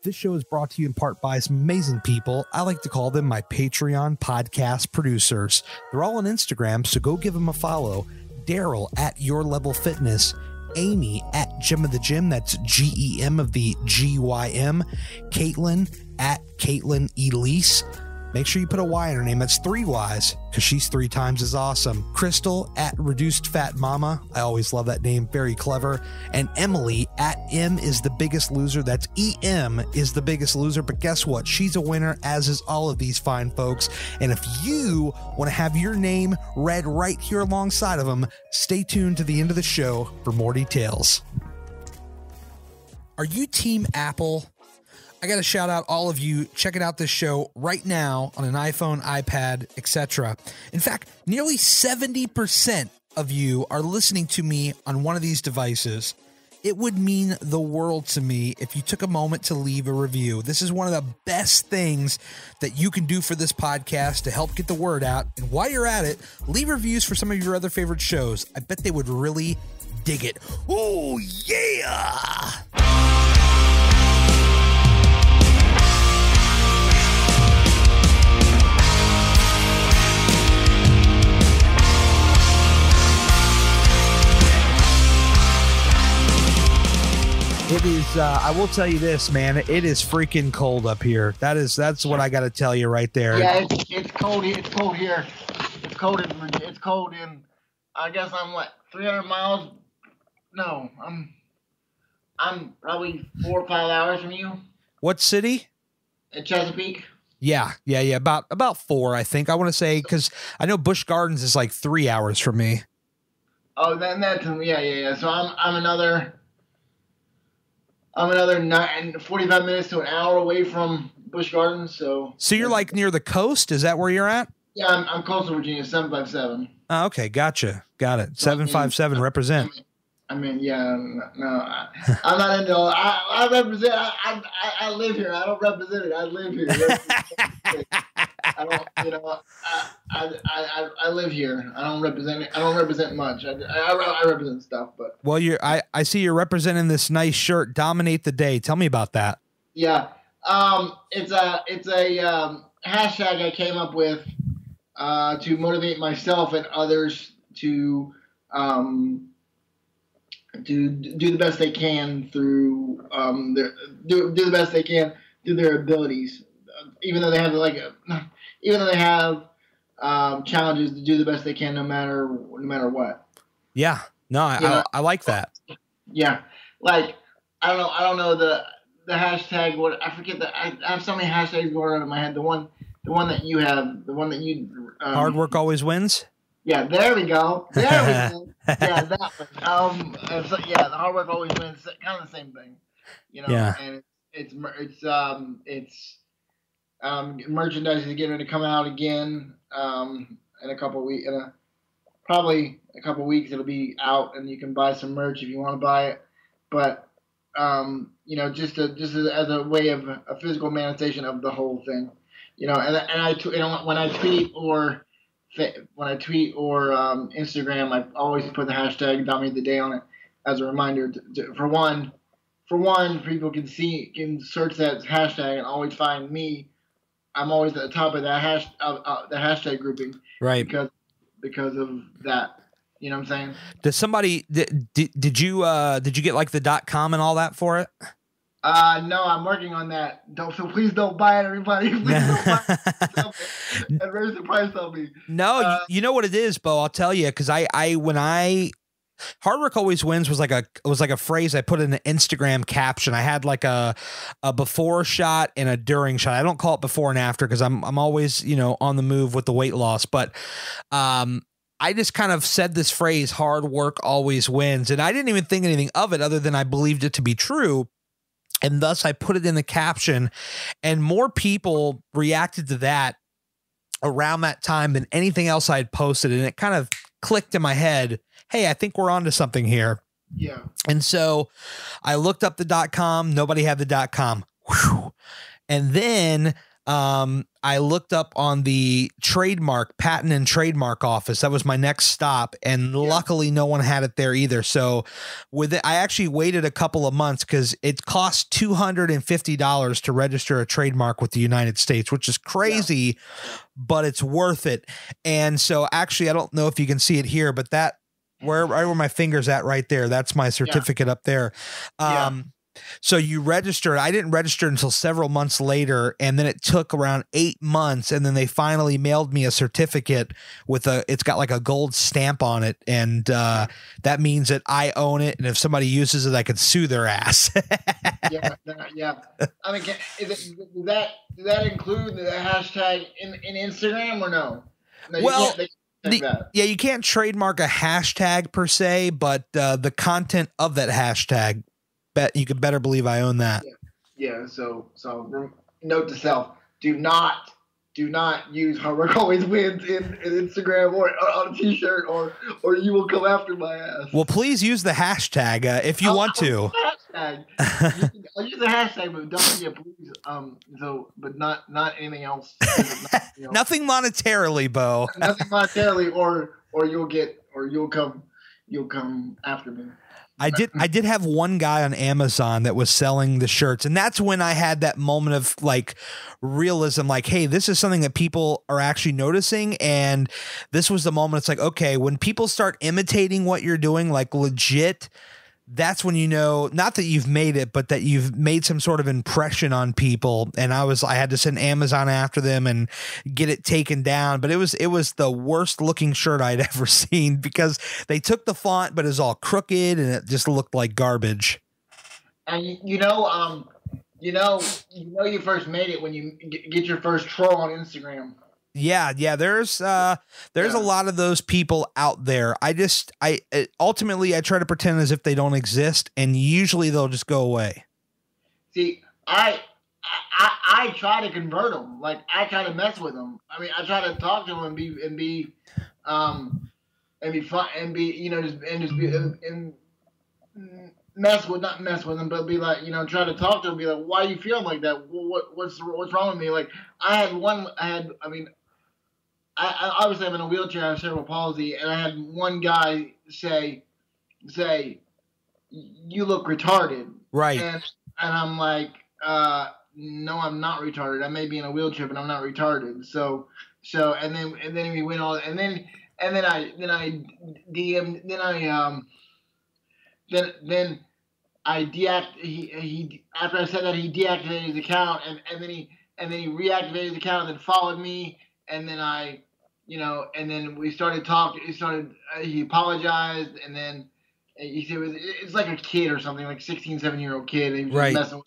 This show is brought to you in part by some amazing people. I like to call them my Patreon podcast producers. They're all on Instagram, so go give them a follow. Daryl at Your Level Fitness, Amy at Gym of the Gym, that's GEM of the GYM, Caitlin at Caitlin Elise. Make sure you put a Y in her name. That's 3 Ys because she's 3 times as awesome. Crystal at Reduced Fat Mama. I always love that name. Very clever. And Emily at M is the Biggest Loser. That's EM is the Biggest Loser. But guess what? She's a winner, as is all of these fine folks. And if you want to have your name read right here alongside of them, stay tuned to the end of the show for more details. Are you Team Apple? I got to shout out all of you checking out this show right now on an iPhone, iPad, etc. In fact, nearly 70% of you are listening to me on one of these devices. It would mean the world to me if you took a moment to leave a review. This is one of the best things that you can do for this podcast to help get the word out. And while you're at it, leave reviews for some of your other favorite shows. I bet they would really dig it. Oh, yeah! It is, I will tell you this, man, it is freaking cold up here. That's what I got to tell you right there. Yeah, it's cold. It's cold here. It's cold in, I guess I'm what, 300 miles? No, I'm probably 4 or 5 hours from you. What city? At Chesapeake. Yeah. About 4, I think. I want to say, because I know Busch Gardens is like 3 hours from me. Oh, then that's, yeah. So I'm another 45 minutes to an hour away from Busch Gardens. So you're like near the coast? Is that where you're at? Yeah, I'm coastal Virginia, 757. Oh, okay, gotcha. Got it. 757, represent. I'm not into all. I represent. I live here. I don't represent it. I live here. I don't. I live here. I don't represent it. I don't represent much. I represent stuff, but. Well, I see you're representing this nice shirt. Dominate the day. Tell me about that. Yeah. It's a hashtag I came up with to motivate myself and others to do the best they can through do the best they can through their abilities, even though they have challenges, to do the best they can no matter what. Yeah, no, I like that. Yeah, like I don't know the hashtag. What I forget that I have so many hashtags going around in my head. The one that you have, the one that you hard work always wins. Yeah, there we go. There we go. Yeah, that one. So, yeah, the hard work always wins. Kind of the same thing, you know. Yeah. And it's merchandise is getting ready to come out again. In a couple weeks, probably a couple weeks, it'll be out, and you can buy some merch if you want to buy it. But just as a way of a physical manifestation of the whole thing, you know. And when I tweet or Instagram, I always put the hashtag Dominate the Day on it as a reminder. For one, people can search that hashtag and always find me. I'm always at the top of that the hashtag grouping, right? Because of that. You know what I'm saying? Does somebody did you get like the .com and all that for it? No, I'm working on that. So please don't buy it, everybody. Please don't buy it. And raise the price on me. No, you know what it is, Beau. I'll tell you, because when hard work always wins was like a phrase I put in an Instagram caption. I had like a before shot and a during shot. I don't call it before and after because I'm always on the move with the weight loss, but I just kind of said this phrase, hard work always wins, and I didn't even think anything of it other than I believed it to be true. And thus I put it in the caption, and more people reacted to that around that time than anything else I had posted. And it kind of clicked in my head, hey, I think we're onto something here. Yeah. And so I looked up the .com. Nobody had the .com. Whew. And then I looked up on the patent and trademark office. That was my next stop. And luckily no one had it there either. So I actually waited a couple of months because it costs $250 to register a trademark with the United States, which is crazy, but it's worth it. And so actually, I don't know if you can see it here, but that right where my finger's at right there, that's my certificate up there. So you register. I didn't register until several months later, and then it took around 8 months, and then they finally mailed me a certificate it's got like a gold stamp on it, and that means that I own it, and if somebody uses it, I could sue their ass. Yeah. I mean, does that include the hashtag in Instagram or no? Well, you can't trademark a hashtag per se, but the content of that hashtag, you could better believe I own that. Yeah. So note to self: do not use Hardwork Always Wins in Instagram or on a T-shirt, or you will come after my ass. Well, please use the hashtag if you want to. Hashtag. I'll use the hashtag, but don't please. But not anything else. Nothing monetarily, Beau. Nothing monetarily, or you'll come after me. I did have one guy on Amazon that was selling the shirts, and that's when I had that moment of like realism, like, hey, this is something that people are actually noticing. And this was the moment. It's like, okay, when people start imitating what you're doing, like legit, that's when you know, not that you've made it, but that you've made some sort of impression on people. And I had to send Amazon after them and get it taken down. But it was the worst looking shirt I'd ever seen because they took the font, but it was all crooked and it just looked like garbage. And you first made it when you get your first troll on Instagram. Yeah. There's a lot of those people out there. Ultimately I try to pretend as if they don't exist, and usually they'll just go away. See, I try to convert them. Like I try to mess with them. I mean, I try to talk to them and be fun and not mess with them, but be like, try to talk to them. Be like, why are you feeling like that? What's wrong with me? Like I obviously I'm in a wheelchair, I have cerebral palsy, and I had one guy say, you look retarded. Right. And I'm like, no, I'm not retarded. I may be in a wheelchair, but I'm not retarded. So, and then we went on, and then I DM'd, then I he after I said that, he deactivated his account, and then he reactivated his account and then followed me, and then and then we started talking. He apologized, and then he said it's like a kid or something, like 16, 17-year-old kid. And he was just messing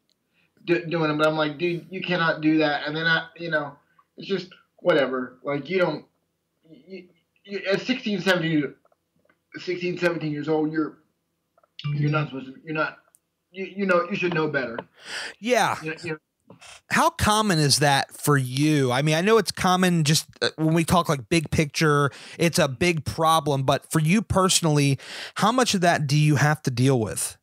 with doing it. But I'm like, dude, you cannot do that. And then it's just whatever. Like you at 16, 17 years old, you're not supposed to. You should know better. Yeah. How common is that for you? I mean, I know it's common just when we talk like big picture, it's a big problem, but for you personally, how much of that do you have to deal with?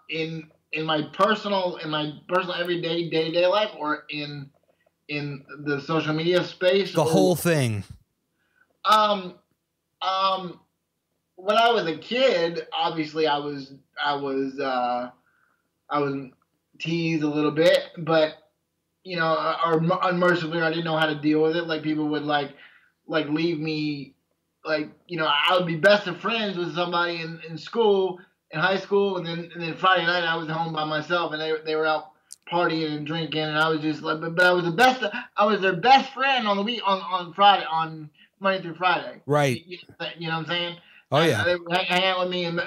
In my personal everyday day-to-day life, or in the social media space? The whole thing. When I was a kid, obviously I was teased a little bit, but or unmercifully, I didn't know how to deal with it. Like people would like leave me, I would be best of friends with somebody in school, in high school, and then Friday night I was home by myself, and they were out partying and drinking, and I was just like, but I was their best friend on the week on Friday, on Monday through Friday. Right. You know what I'm saying? Oh yeah. They would hang out with me and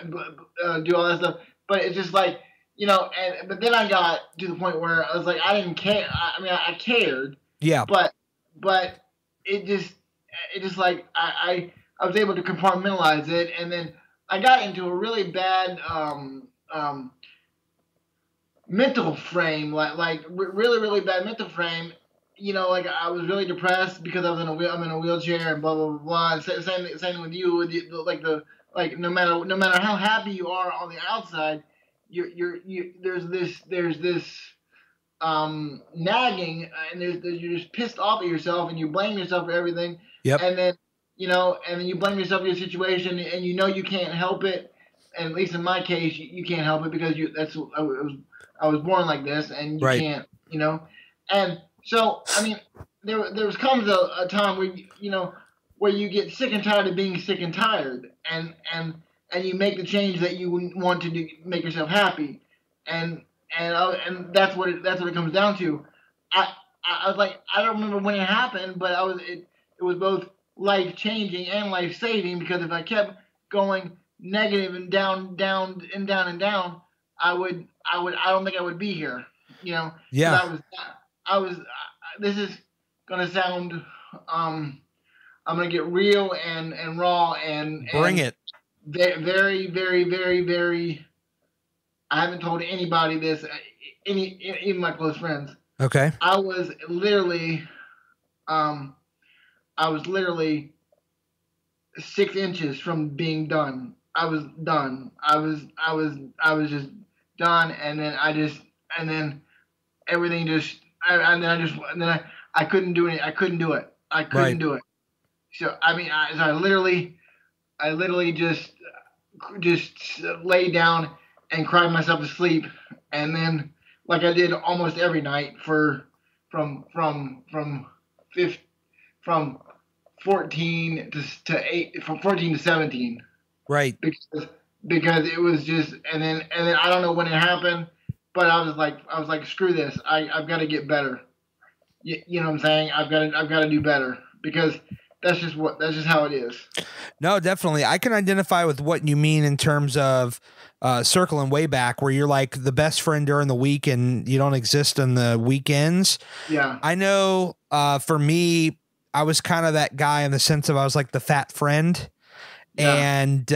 do all that stuff, but it's just like. But then I got to the point where I was like, I didn't care. I mean, I cared. Yeah. But it just like I was able to compartmentalize it, and then I got into a really bad mental frame, like really really bad mental frame. Like I was really depressed because I'm in a wheelchair and blah blah blah blah. And same with you, no matter how happy you are on the outside. There's this nagging, and you're just pissed off at yourself, and you blame yourself for everything, Yep. and then and then you blame yourself for your situation, and you can't help it. And at least in my case, you can't help it because I was born like this, and you Right. can't, And so, I mean, there comes a time where you get sick and tired of being sick and tired, and you make the change that you want to do, make yourself happy, and that's what it comes down to. I was like, I don't remember when it happened, but it was both life changing and life saving, because if I kept going negative and down and down and down, I don't think I would be here. Yeah. This is gonna sound I'm gonna get real and raw and bring it. Very, very, very, very. I haven't told anybody this, even my close friends. Okay. I was literally 6 inches from being done. I was done. I was just done, and then everything just, I couldn't do it. I couldn't do it. I couldn't do it. So I mean, I literally just lay down and cried myself to sleep, and then, like I did almost every night from 14 to 17. Right. Because it was just, and then I don't know when it happened, but I was like, screw this. I've got to get better. You know what I'm saying? I've got to do better, because that's just how it is. No, definitely. I can identify with what you mean in terms of circling way back, where you're like the best friend during the week and you don't exist on the weekends. Yeah. I know for me, I was kind of that guy in the sense of I was like the fat friend. Yeah. And,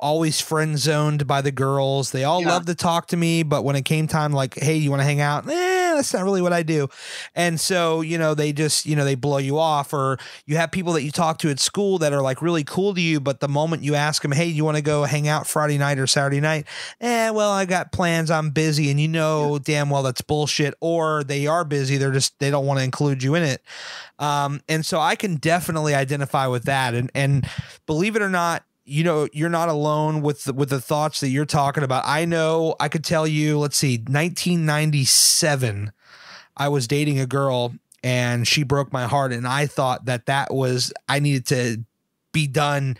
always friend zoned by the girls. They all loved to talk to me, but when it came time, like, hey, you want to hang out? That's not really what I do. And so, they just, they blow you off, or you have people that you talk to at school that are like really cool to you. But the moment you ask them, hey, you want to go hang out Friday night or Saturday night? Well, I got plans. I'm busy. And damn well that's bullshit. Or they are busy. They don't want to include you in it. And so I can definitely identify with that. And believe it or not, you're not alone with the thoughts that you're talking about. I know I could tell you, let's see, 1997, I was dating a girl and she broke my heart. And I thought I needed to be done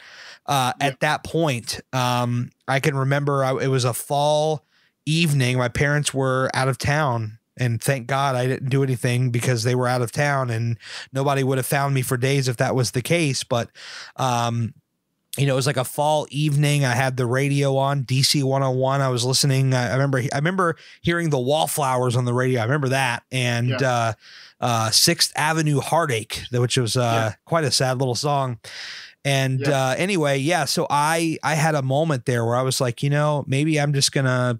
at that point. I can remember it was a fall evening. My parents were out of town. And thank God I didn't do anything, because they were out of town and nobody would have found me for days if that was the case. But, it was like a fall evening. I had the radio on, DC 101. I was listening. I remember hearing the Wallflowers on the radio. I remember that. And 6th Avenue Heartache, which was quite a sad little song. And anyway, so I had a moment there where I was like, maybe I'm just going to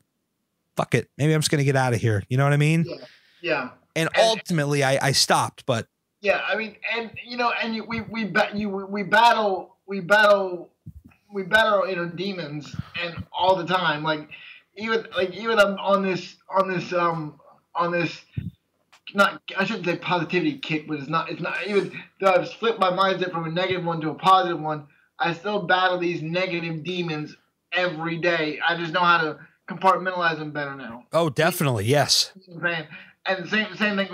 fuck it. Maybe I'm just going to get out of here. You know what I mean? Yeah. And ultimately I stopped, but yeah, I mean, and we battle inner demons, and all the time, even I'm on this not, I shouldn't say positivity kick, but it's not even though I've flipped my mindset from a negative one to a positive one. I still battle these negative demons every day. I just know how to compartmentalize them better now. Oh, definitely. Yes. And the same thing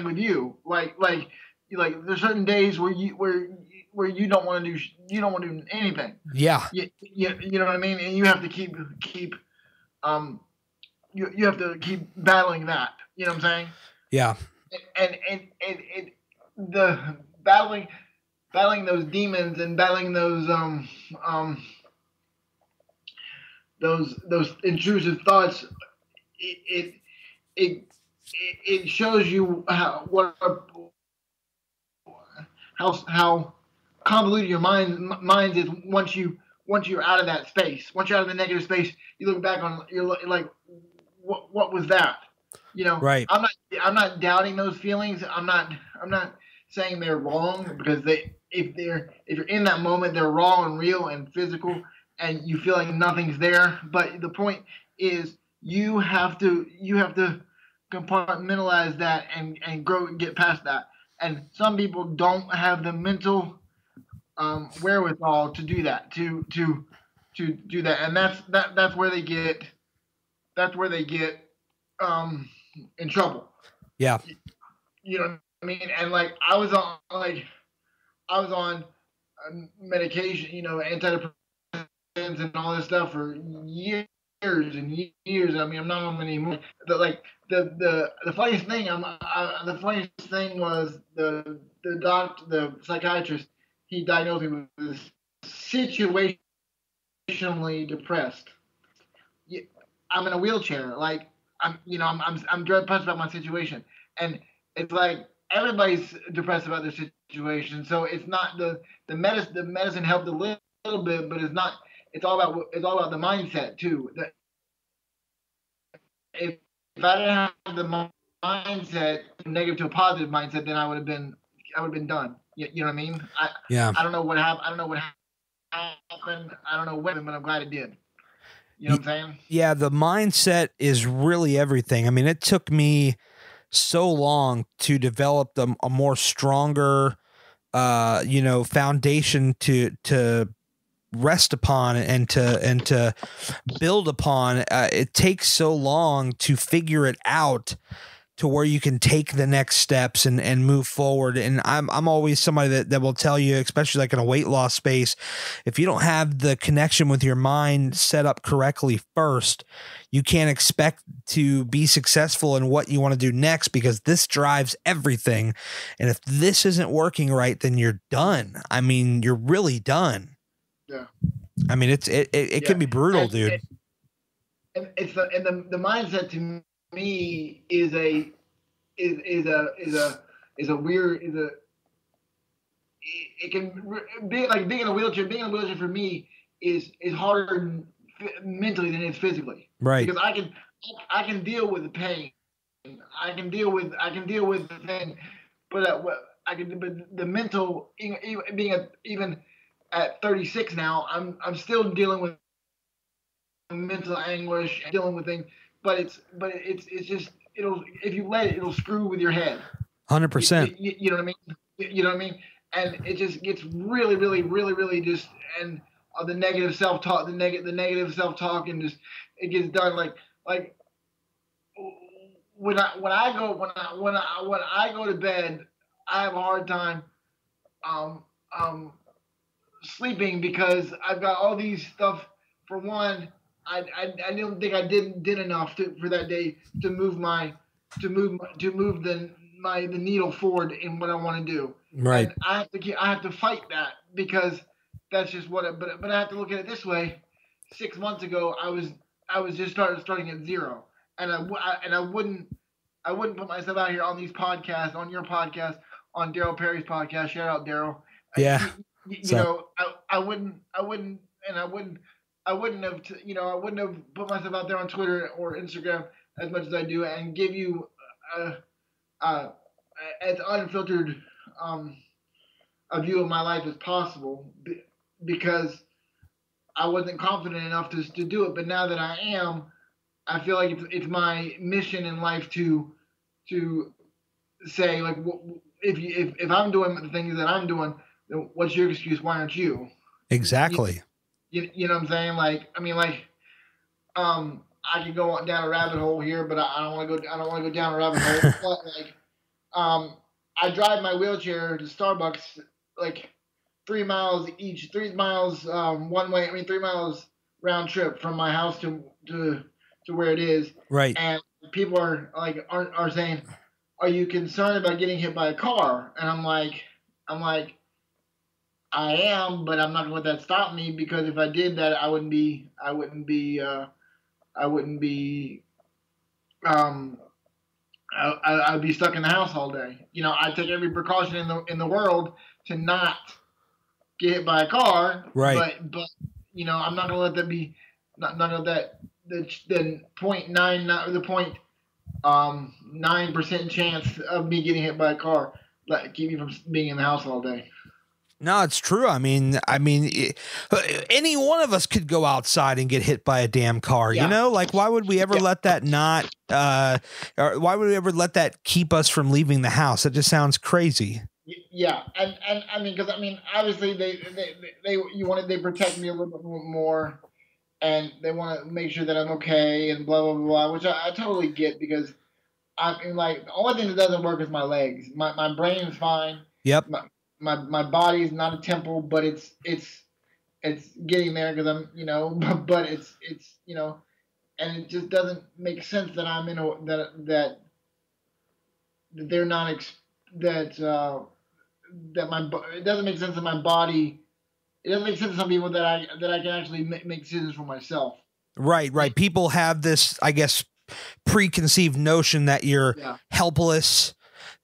with you. Like there's certain days where you don't want to do anything. Yeah. You know what I mean? And you have to keep you have to keep battling that. You know what I'm saying? Yeah. And the battling those demons and battling those intrusive thoughts, it shows you how convoluted your mind is once you're out of that space. Once you're out of the negative space, you look back on, you're like, what was that? Right. I'm not doubting those feelings. I'm not saying they're wrong, because if you're in that moment, they're raw and real and physical, and you feel like nothing's there. But the point is, you have to compartmentalize that and grow and get past that. And some people don't have the mental wherewithal to do that, to do that, and that's where they get in trouble. Yeah. You know what I mean? And like I was on medication, antidepressants and all this stuff for years and years. I mean, I'm not on them anymore. The funniest thing, the funniest thing was the psychiatrist. He diagnosed me with situationally depressed. I'm in a wheelchair. Like I'm depressed about my situation, and it's like everybody's depressed about their situation. So it's not the medicine. The medicine helped a little bit, but it's not. It's all about the mindset too. If I didn't have the mindset negative to a positive mindset, then I would have been done. You know what I mean? I don't know what happened. I don't know what happened. I don't know when, but I'm glad it did. You know what I'm saying? Yeah, the mindset is really everything. I mean, it took me so long to develop a more stronger, foundation to rest upon and to build upon. It takes so long to figure it out to where you can take the next steps and move forward. And I'm always somebody that will tell you, especially like in a weight loss space, if you don't have the connection with your mind set up correctly first, you can't expect to be successful in what you want to do next, because this drives everything. And if this isn't working right, then you're done. I mean, you're really done. Yeah. I mean, it can be brutal, dude. It's the mindset to me is a weird it can be like being in a wheelchair. Being in a wheelchair for me is harder mentally than it is physically. Right. Because I can deal with the pain. I can deal with the thing, but the mental, even at 36 now, I'm still dealing with mental anguish, dealing with things. But it's just if you let it, it'll screw with your head. 100%. You know what I mean? You know what I mean? And it just gets really, really, really, really just and the negative self-talk, the negative self-talk, and just it gets done like when I go to bed, I have a hard time sleeping because I've got all these stuff. For one, I don't think I did enough for that day to move the needle forward in what I want to do. Right. And I have to fight that because that's just what. But I have to look at it this way. 6 months ago, I was just starting at zero, and I wouldn't put myself out here on these podcasts, on your podcast, on Daryl Perry's podcast. Shout out Daryl. Yeah. I wouldn't have put myself out there on Twitter or Instagram as much as I do and give you as unfiltered a view of my life as possible because I wasn't confident enough to do it. But now that I am, I feel like it's my mission in life to say, like, if I'm doing the things that I'm doing, then what's your excuse? Why aren't you? Exactly. You know what I'm saying? Like, I mean, like, I could go down a rabbit hole here, but I don't want to go. I don't want to go down a rabbit hole. But like, I drive my wheelchair to Starbucks like 3 miles each. 3 miles one way. I mean, 3 miles round trip from my house to where it is. Right. And people are saying, "Are you concerned about getting hit by a car?" And I'm like, I am, but I'm not gonna let that stop me because if I did that, I'd be stuck in the house all day. You know, I take every precaution in the world to not get hit by a car. Right. But you know, I'm not gonna let that be. Not gonna let the 0.99 or the 0.9% chance of me getting hit by a car keep me from being in the house all day. No, it's true. I mean, any one of us could go outside and get hit by a damn car, you know? Like, why would we ever let that not, or why would we ever let that keep us from leaving the house? It just sounds crazy. Yeah. And I mean, because, I mean, obviously they protect me a little bit more, and they want to make sure that I'm okay and blah, blah, blah, which I totally get, because I mean, like, the only thing that doesn't work is my legs. My brain is fine. Yep. My body is not a temple, but it's getting there, because I'm, you know, but it's you know, and it just doesn't make sense that I'm in a that they're not that my it doesn't make sense that my body. It doesn't make sense to some people that I can actually make decisions for myself. Right. People have this, I guess, preconceived notion that you're helpless,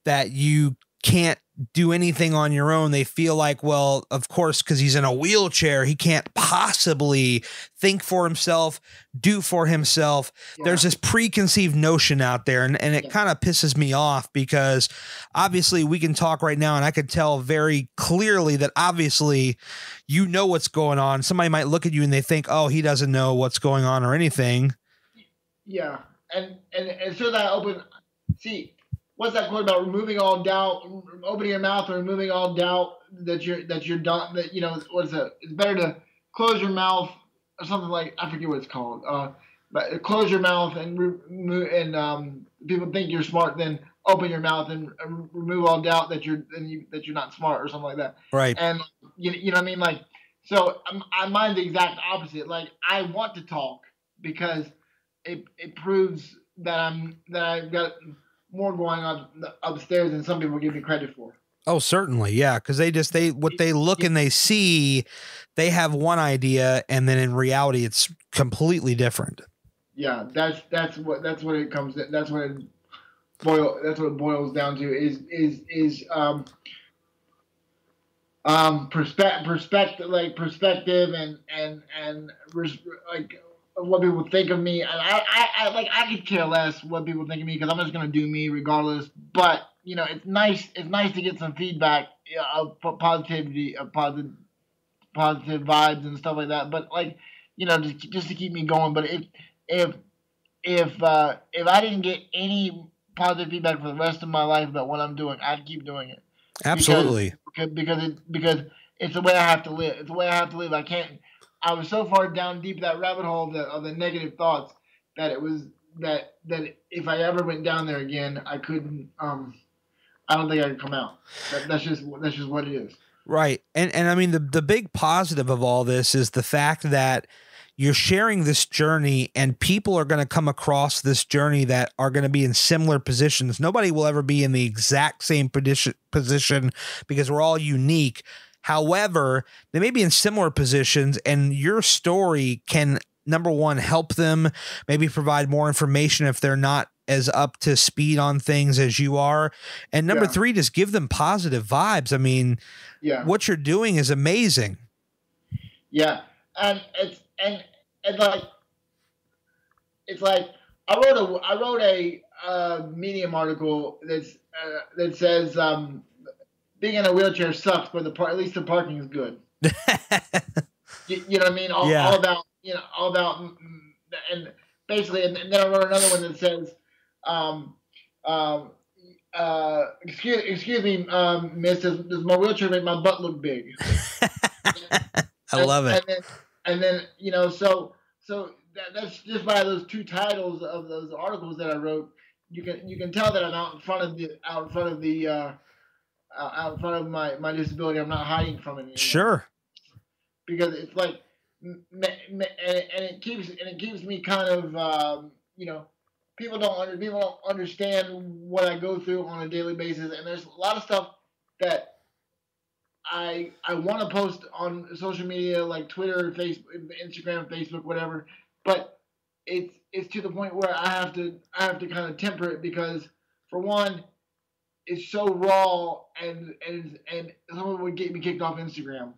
that you can't do anything on your own. They feel like, well, of course, because he's in a wheelchair, he can't possibly think for himself, do for himself. There's this preconceived notion out there, and it kind of pisses me off, because obviously we can talk right now and I could tell very clearly that obviously you know what's going on. Somebody might look at you and they think, oh, he doesn't know what's going on or anything. Yeah. And so that what's that quote about removing all doubt, opening your mouth and removing all doubt that you're done, that, you know, what is it? It's better to close your mouth, or something like, I forget what it's called. But close your mouth and people think you're smart, then open your mouth and remove all doubt that you're not smart, or something like that. Right. And you know what I mean? Like, so mine's the exact opposite. Like, I want to talk because it proves that I've got more going on upstairs than some people give me credit for. Oh, certainly. Yeah. Cause what they look and they see, they have one idea, and then in reality it's completely different. Yeah. That's what it comes to. That's what it boils down to is perspective, and like what people think of me, and I could care less what people think of me, because I'm just gonna do me regardless. But, you know, it's nice to get some feedback of positivity, of positive vibes and stuff like that. But, like, you know, just to keep me going. But if I didn't get any positive feedback for the rest of my life about what I'm doing, I'd keep doing it. Absolutely. Because it's the way I have to live. It's the way I have to live. I was so far down deep that rabbit hole of the negative thoughts that it was that if I ever went down there again, I couldn't. I don't think I could come out. That's just what it is. Right, and I mean the big positive of all this is the fact that you're sharing this journey, and people are going to come across this journey that are going to be in similar positions. Nobody will ever be in the exact same position because we're all unique. However, they may be in similar positions, and your story can, number one, help them, maybe provide more information if they're not as up to speed on things as you are. And number three, just give them positive vibes. I mean, what you're doing is amazing. Yeah. And it's like I wrote a Medium article that says, being in a wheelchair sucks, but at least the parking is good. You know what I mean? All about, and basically, and then I wrote another one that says, excuse me, miss, does my wheelchair make my butt look big? I love it. And then, you know, so that's just by those two titles of those articles that I wrote. You can tell that I'm out in front of my disability. I'm not hiding from it anymore. Sure. Because it's like, and it keeps me kind of, you know, people don't understand what I go through on a daily basis, and there's a lot of stuff that I want to post on social media like Twitter, Facebook, Instagram, Facebook, whatever, but it's to the point where I have to kind of temper it, because for one, it's so raw, and someone would get me kicked off Instagram.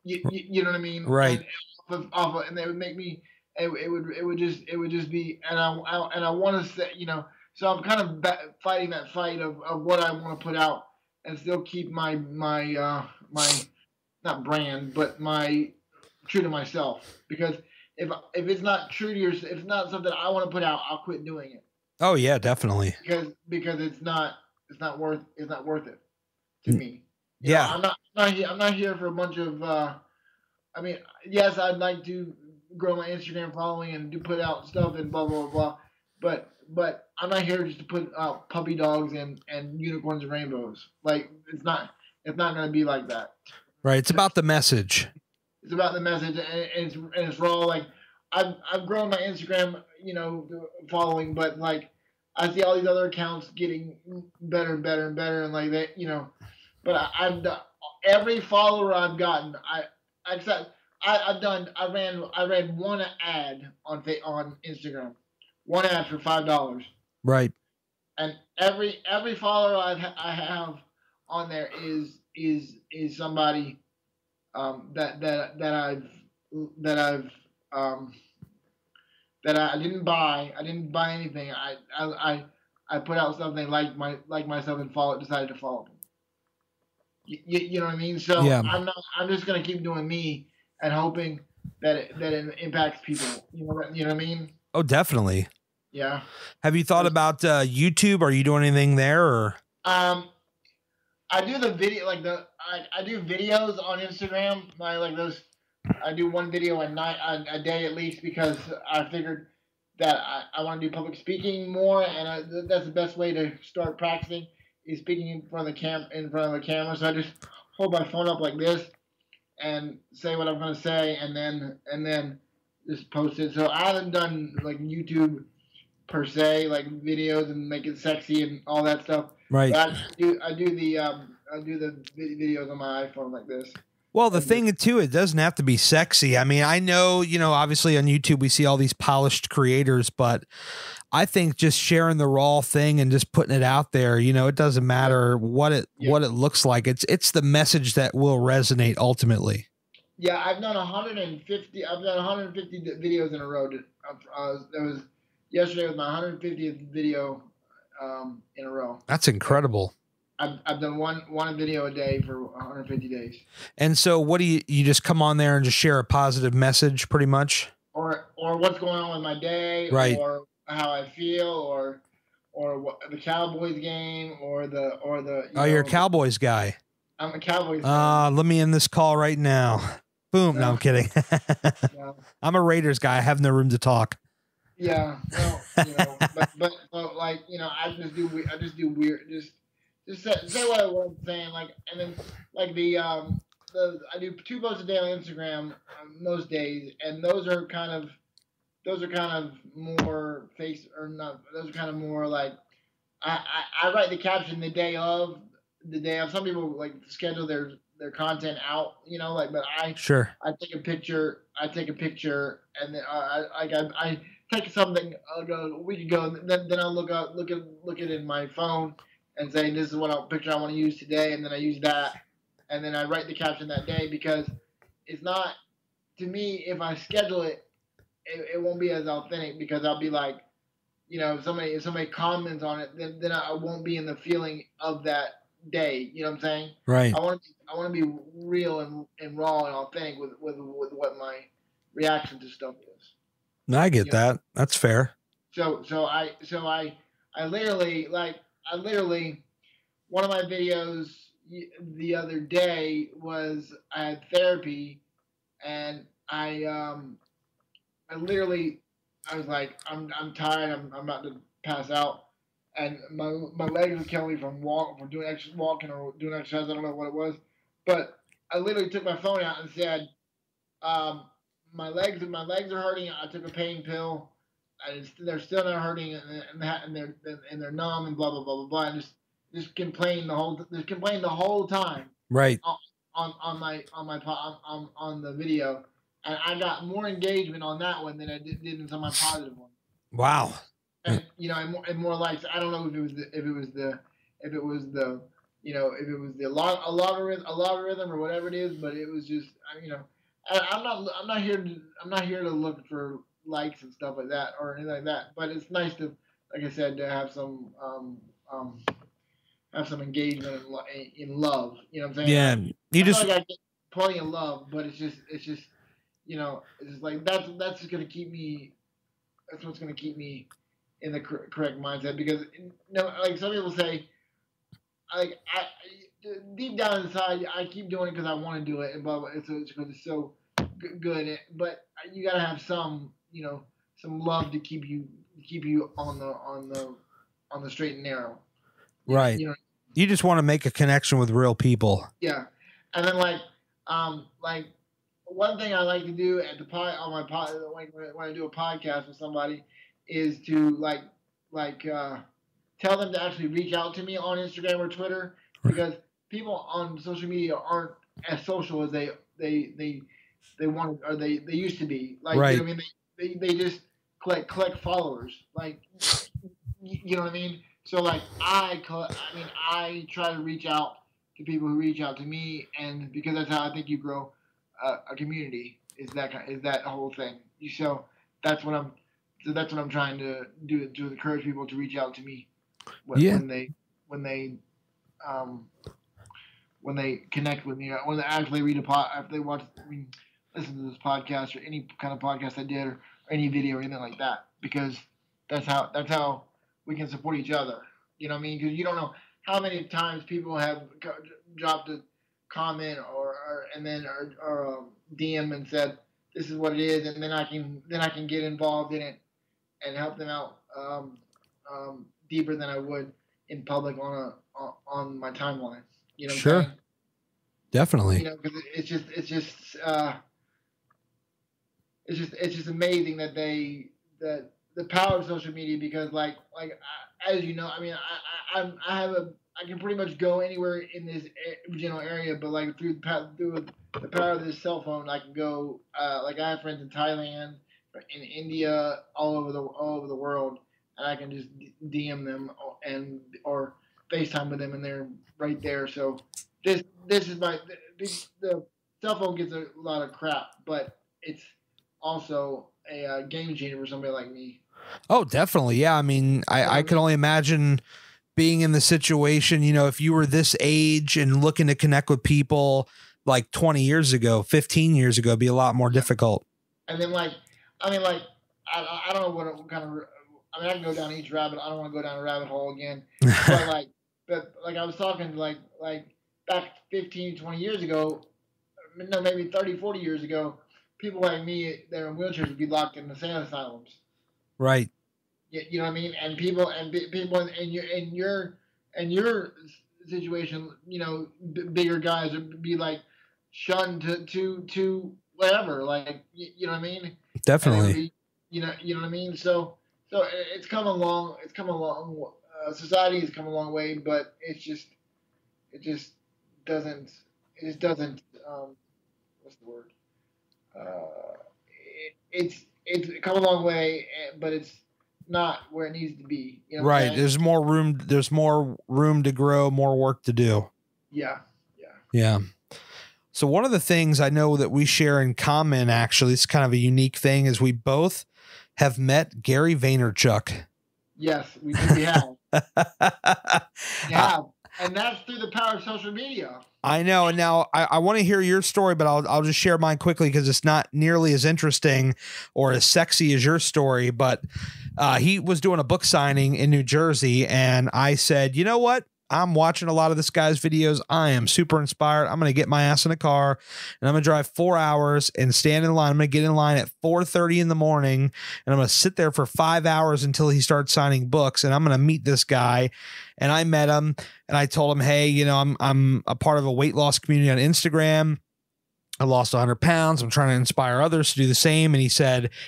You know what I mean? Right. And they would make me. It would just be, and I want to say, you know. So I'm kind of fighting that fight of what I want to put out and still keep my not brand, but my true to myself. Because if it's not true to if it's not something I want to put out, I'll quit doing it. Oh yeah, definitely. Because it's not worth it to me. Yeah. I'm not here for a bunch of. I mean, yes, I'd like to grow my Instagram following and put out stuff and blah blah blah, but I'm not here just to put out puppy dogs and unicorns and rainbows. Like it's not going to be like that. Right. It's about the message. It's about the message, and it's raw. Like I've grown my Instagram, following, but like I see all these other accounts getting better and better and better, and like that, But I've done every follower I've gotten. I ran one ad on Instagram, one ad for $5. Right. And every follower I have on there is somebody that I didn't buy. I didn't buy anything. I put out something like myself and decided to follow them. You know what I mean? So yeah. I'm just gonna keep doing me and hoping that it impacts people. You know what I mean? Oh, definitely. Yeah. Have you thought about YouTube? Are you doing anything there? Or I do the video I do videos on Instagram. Like those. I do one video a day at least, because I figured that I want to do public speaking more, and that's the best way to start practicing is speaking in front of the camera. So I just hold my phone up like this and say what I'm going to say, and then just post it. So I haven't done like YouTube per se, like videos and make it sexy and all that stuff. Right. But I do the videos on my iPhone like this. Well, the thing too, it doesn't have to be sexy. I mean, I know, obviously on YouTube we see all these polished creators, but I think just sharing the raw thing and just putting it out there, it doesn't matter what it looks like. It's the message that will resonate ultimately. Yeah, I've done 150. I've done 150 videos in a row. Yesterday was my 150th video in a row. That's incredible. I've done one video a day for 150 days. And so what do you just come on there and just share a positive message pretty much? Or what's going on with my day, right? Or how I feel, or what, the Cowboys game, or the you're a Cowboys guy. I'm a Cowboys guy. Let me end this call right now. Boom. No, I'm kidding. No. I'm a Raiders guy. I have no room to talk. Yeah. Well, but like, I just do weird, just say what I was saying, like, and then like I do 2 posts a day on Instagram most days, and those are kind of more face or not. Those are kind of more like I write the caption the day of. Some people like schedule their content out, but I take a picture. And then I take something a week ago, and then I'll look at it in my phone and say, this is what picture I want to use today, and then I use that, and then I write the caption that day, because it's not, to me, if I schedule it, it won't be as authentic, because I'll be like, if somebody comments on it, then I won't be in the feeling of that day. You know what I'm saying? Right. I want to be real and raw and authentic with what my reaction to stuff is. No, I get that. That's fair. So I literally one of my videos the other day was I had therapy, and I was like, I'm tired. I'm about to pass out, and my legs were killing me from doing walking or doing exercise. I don't know what it was, but I literally took my phone out and said, my legs are hurting. I took a pain pill, and they're still not hurting, and they're numb and blah blah blah blah blah. And just complain the whole time. Right. On the video. And I got more engagement on that one than I did on my positive one. Wow. And and more likes. I don't know if it was the logarithm or whatever it is, but it was just I'm not here to look for likes and stuff like that or anything like that. But it's nice to, like I said, to have some engagement in love. You know what I'm saying? Yeah. plenty of love, but it's just it's just like that's just gonna keep me. That's what's gonna keep me in the correct mindset because like some people say, like I deep down inside I keep doing it because I want to do it and blah blah. It's because it's so good, but you gotta have some some love to keep you on the straight and narrow. Right. You just want to make a connection with real people. Yeah, and then like one thing I like to do at the on my pod when I do a podcast with somebody is to tell them to actually reach out to me on Instagram or Twitter because people on social media aren't as social as they want or they used to be. Like right. You know what I mean? They just collect followers. Like you know what I mean? So like I try to reach out to people who reach out to me, and because that's how I think you grow a community is that whole thing. So that's what I'm trying to do to encourage people to reach out to me when they connect with me, when they actually read if they listen to this podcast or any kind of podcast I did or any video or anything like that, because that's how we can support each other. You know what I mean? Because you don't know how many times people have dropped a comment or DM and said this is what it is, and then I can get involved in it and help them out deeper than I would in public on my timeline. You know what sure. I'm saying? Definitely. You know, because it's just amazing that the power of social media, because as you know, I mean, I can pretty much go anywhere in this general area, but like through the power of this cell phone, I can go. Like I have friends in Thailand, in India, all over the world, and I can just DM them or FaceTime with them, and they're right there. So this is the cell phone gets a lot of crap, but it's also a game changer for somebody like me. Oh, definitely. Yeah. I mean, I can only imagine being in the situation, if you were this age and looking to connect with people like 20 years ago, 15 years ago, it'd be a lot more difficult. And then I don't know what kind of, I can go down each rabbit. I don't want to go down a rabbit hole again, but I was talking like back 15, 20 years ago, no, maybe 30, 40 years ago, people like me that are in wheelchairs would be locked in insane asylums. Right. You know what I mean? And people in your situation, bigger guys would be like shunned to whatever, you know what I mean? Definitely. You know what I mean? So it's come along. Society has come a long way, but it just doesn't. What's the word? It's come a long way, but it's not where it needs to be. You know what I'm saying? There's more room to grow, more work to do. Yeah. So one of the things I know that we share in common, actually, it's kind of a unique thing, is we both have met Gary Vaynerchuk. Yes, we have. Yeah, and that's through the power of social media. I know. And now I want to hear your story, but I'll just share mine quickly because it's not nearly as interesting or as sexy as your story. But he was doing a book signing in New Jersey, and I said, you know what? I'm watching a lot of this guy's videos. I am super inspired. I'm going to get my ass in a car and I'm going to drive 4 hours and stand in line. I'm going to get in line at 4:30 in the morning and I'm going to sit there for 5 hours until he starts signing books. And I'm going to meet this guy. And I met him and I told him, hey, I'm a part of a weight loss community on Instagram. I lost 100 pounds. I'm trying to inspire others to do the same. And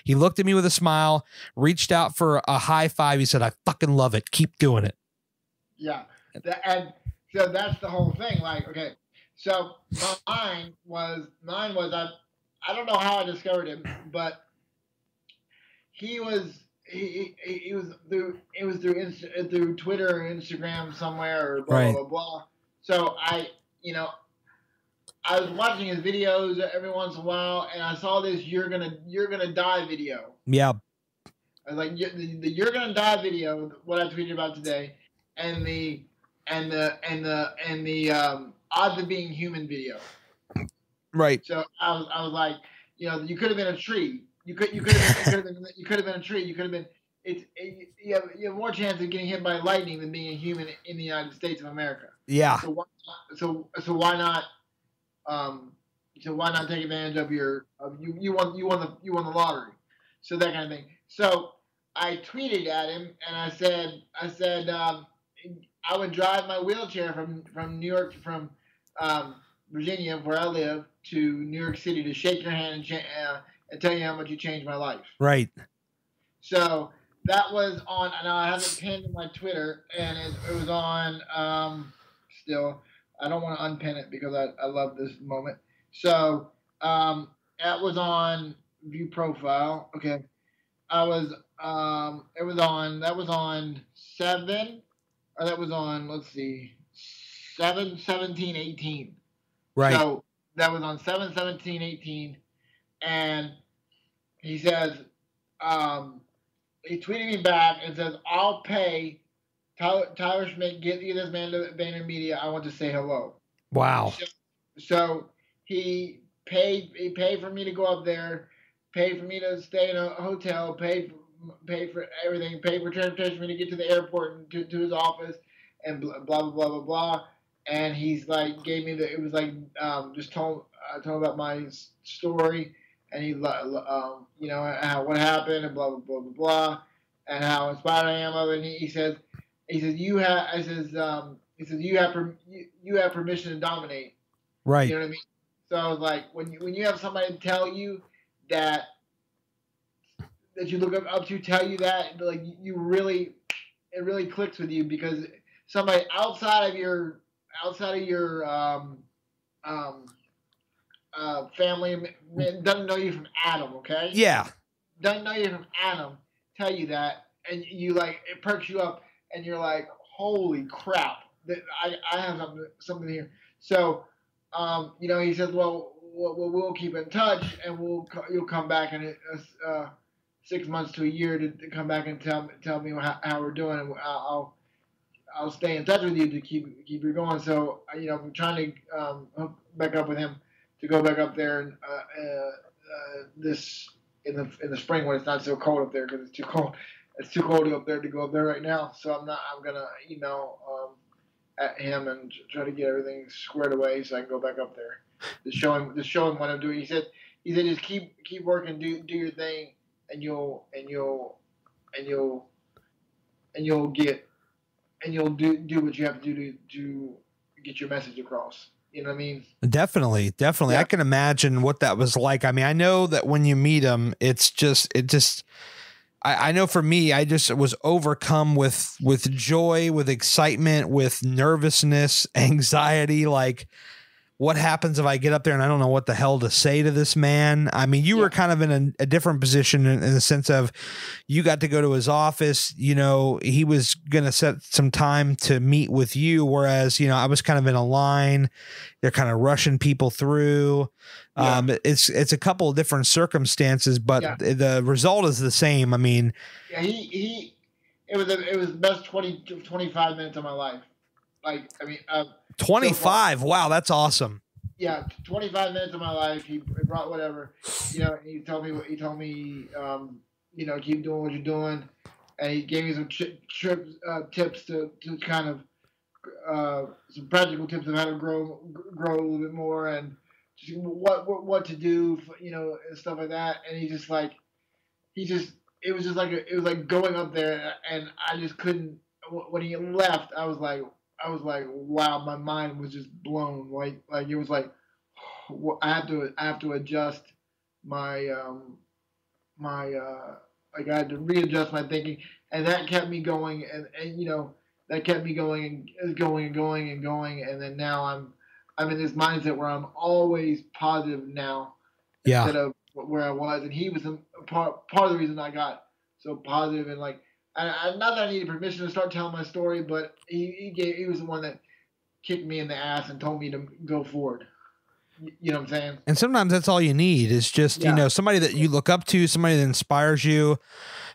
he looked at me with a smile, reached out for a high five. He said, I fucking love it. Keep doing it. Yeah. And so that's the whole thing. Like, okay, so mine was I don't know how I discovered him, but he was through Twitter or Instagram somewhere or blah blah blah. So I was watching his videos every once in a while, and I saw this "You're gonna die" video. Yeah. I was like, the "You're gonna die" video, what I tweeted about today, and the odds of being human video. Right. So I was like, you could have been a tree. You could have been a tree. You could have been. You have more chance of getting hit by lightning than being a human in the United States of America. Yeah. So why not? So why not take advantage of you won the lottery, so that kind of thing. So I tweeted at him and I said I would drive my wheelchair from New York Virginia, where I live, to New York City to shake your hand and tell you how much you changed my life. Right. So that was on, and I have it pinned in my Twitter, and it was on. Still, I don't want to unpin it because I love this moment. So that was on view profile. Okay, that was on 7, or that was on, let's see, 7/17/18. Right. So that was on 7/17/18, and he says, he tweeted me back and says, "I'll pay Tyler Schmidt, get you this man to VaynerMedia. I want to say hello." Wow. So he paid for me to go up there, paid for me to stay in a hotel, paid for everything, paid for transportation for me to get to the airport and to his office, and blah blah blah blah blah. And he's like, gave me it was like, just told about my story, and he how what happened and blah blah blah blah blah, and how inspired I am of it. And he says you have permission to dominate. Right. You know what I mean? So I was like, when you have somebody tell you that you look up to tell you that, like, it really clicks with you, because somebody outside of your family doesn't know you from Adam, okay? Yeah. Doesn't know you from Adam, tell you that, and you, like, it perks you up, and you're like, holy crap, I have something here. So, he says, well, we'll keep in touch, and you'll come back in 6 months to a year to come back and tell me how we're doing, and I'll stay in touch with you to keep you going. So, I'm trying to hook back up with him to go back up there and this in the spring when it's not so cold up there, because it's too cold. It's too cold up there to go up there right now. So I'm gonna email at him and try to get everything squared away so I can go back up there to show him what I'm doing. He said just keep working, do your thing, and you'll do what you have to do to get your message across. You know what I mean? Definitely. Yeah. I can imagine what that was like. I mean, I know that when you meet him, I know for me, I just was overcome with joy, with excitement, with nervousness, anxiety. Like, what happens if I get up there and I don't know what the hell to say to this man? I mean, you were kind of in a different position in the sense of you got to go to his office, he was going to set some time to meet with you. Whereas, I was kind of in a line, they're kind of rushing people through. Yeah. It's a couple of different circumstances, but the result is the same. I mean, it was the best 25 minutes of my life. Like, I mean, 25. So wow. That's awesome. Yeah. 25 minutes of my life. He brought whatever, he told me, keep doing what you're doing. And he gave me some tips to kind of, some practical tips of how to grow a little bit more, and just what to do, and stuff like that. And it was like going up there, and I just couldn't. When he left, I was like, wow, my mind was just blown. Like it was like, I have to adjust my like I had to readjust my thinking, and that kept me going, and that kept me going and going, and then now I'm in this mindset where I'm always positive now, instead of where I was. And he was part of the reason I got so positive, and like, not that I needed permission to start telling my story, but he was the one that kicked me in the ass and told me to go forward. You know what I'm saying? And sometimes that's all you need is just, somebody that you look up to, somebody that inspires you.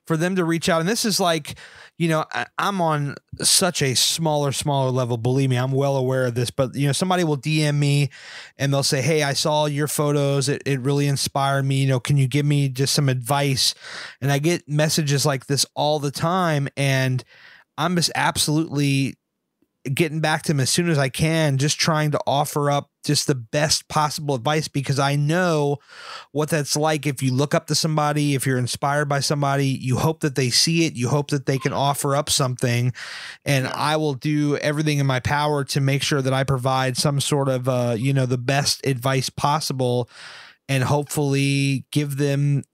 for them to reach out. And this is like, I'm on such a smaller level. Believe me, I'm well aware of this, but somebody will DM me and they'll say, hey, I saw your photos. It really inspired me. Can you give me just some advice? And I get messages like this all the time. And I'm just absolutely getting back to them as soon as I can, just trying to offer up just the best possible advice, because I know what that's like. If you look up to somebody, if you're inspired by somebody, you hope that they see it. You hope that they can offer up something, and I will do everything in my power to make sure that I provide some sort of, the best advice possible, and hopefully give them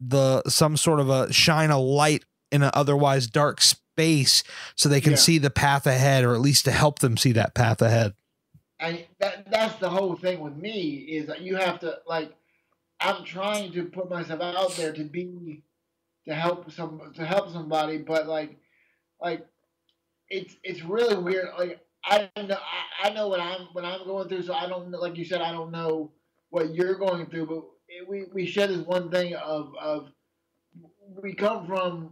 some sort of a shine a light in an otherwise dark space so they can see the path ahead, or at least to help them see that path ahead. And that's the whole thing with me, is that you have to, like, I'm trying to put myself out there to help somebody, but like it's really weird. Like, I know what I'm going through, so I don't, like you said, I don't know what you're going through, but we share this one thing of we come from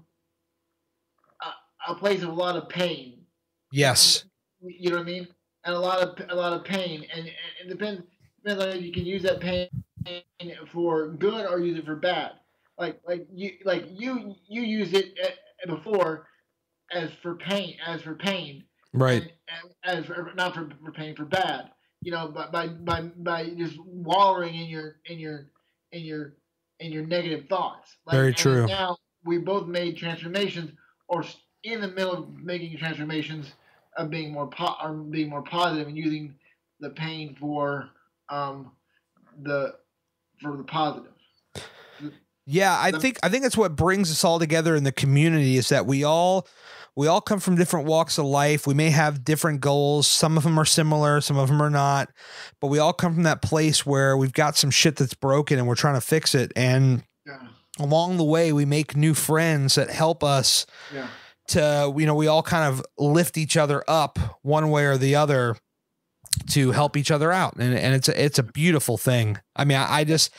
a place of a lot of pain. Yes. You know what I mean? And a lot of pain, and it depends on if you can use that pain for good or use it for bad. Like you use it before as for pain, right? And as for, not for pain, for bad. But by just wallowing in your negative thoughts. Very true. Now we both made transformations, or in the middle of making transformations, of being more positive, and using the pain for the positive. Yeah, I think that's what brings us all together in the community, is that we all come from different walks of life. We may have different goals. Some of them are similar, some of them are not, but we all come from that place where we've got some shit that's broken and we're trying to fix it. And along the way, we make new friends that help us to, we all kind of lift each other up one way or the other to help each other out. And it's a beautiful thing. I mean, I just,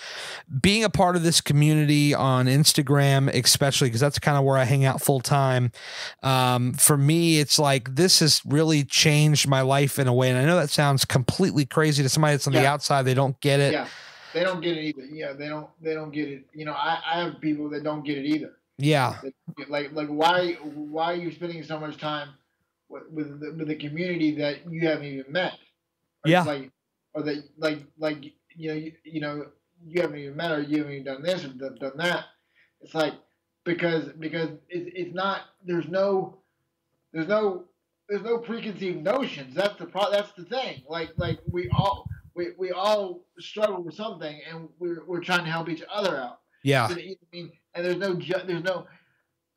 being a part of this community on Instagram, especially because that's kind of where I hang out full time. For me, it's like, this has really changed my life in a way. And I know that sounds completely crazy to somebody that's on the outside. They don't get it. Yeah. They don't get it either. Yeah. They don't get it. I have people that don't get it either. Yeah. Like why are you spending so much time with the community that you haven't even met? You haven't even met, or you haven't even done this or done that. It's like, because it's not, there's no preconceived notions. That's the thing. Like we all struggle with something, and we're trying to help each other out. Yeah. And there's no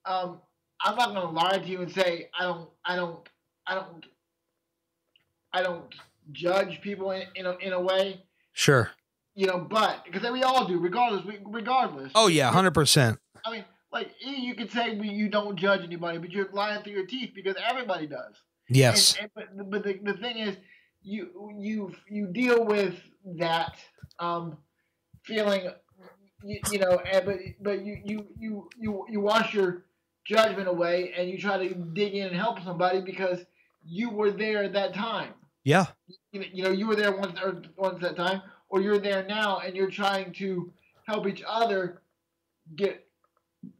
I'm not gonna lie to you and say I don't judge people in a way. Sure. But because we all do, regardless. Oh yeah, 100%. I mean, like, you could say you don't judge anybody, but you're lying through your teeth, because everybody does. Yes. But the thing is, you deal with that feeling, but you wash your judgment away, and you try to dig in and help somebody because you were there at that time. Yeah. You were there once that time, or you're there now, and you're trying to help each other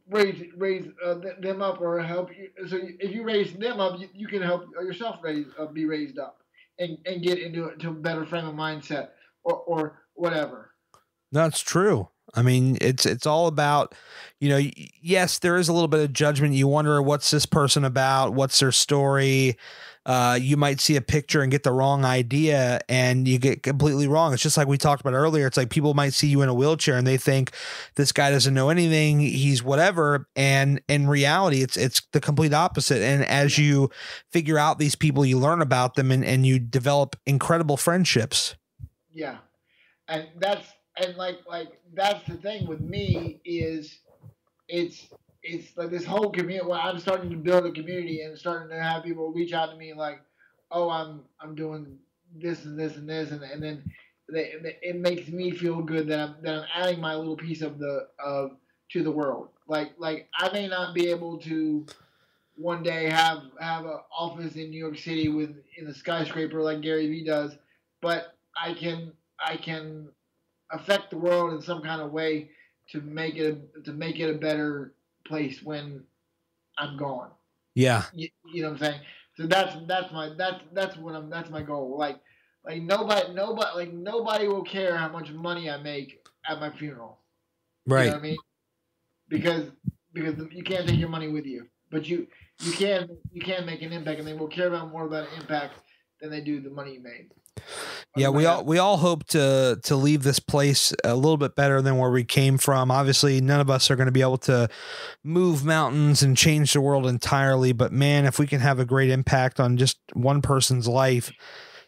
raise them up, or help you. So if you raise them up, you can help yourself be raised up, and get into a better frame of mindset, or whatever. That's true. I mean, it's all about, yes, there is a little bit of judgment. You wonder, what's this person about? What's their story? You might see a picture and get the wrong idea, and you get completely wrong. It's just like we talked about earlier. It's like people might see you in a wheelchair and they think this guy doesn't know anything. He's whatever. And in reality, it's the complete opposite. And as you figure out these people, you learn about them, and you develop incredible friendships. Yeah. And that's the thing with me, is it's like this whole community, where I'm starting to build a community and starting to have people reach out to me like, oh, I'm doing this and this and this, and then it makes me feel good that I'm adding my little piece to the world. Like I may not be able to one day have an office in New York City in a skyscraper like Gary Vee does, but I can affect the world in some kind of way to make it a better place when I'm gone. Yeah. You know what I'm saying? So that's my goal. Like nobody will care how much money I make at my funeral. You know Right. what I mean? Because you can't take your money with you, but you can make an impact, and they will care about more about an impact than they do the money you made. Yeah, we all hope to leave this place a little bit better than where we came from. Obviously, none of us are going to be able to move mountains and change the world entirely, but man, if we can have a great impact on just one person's life,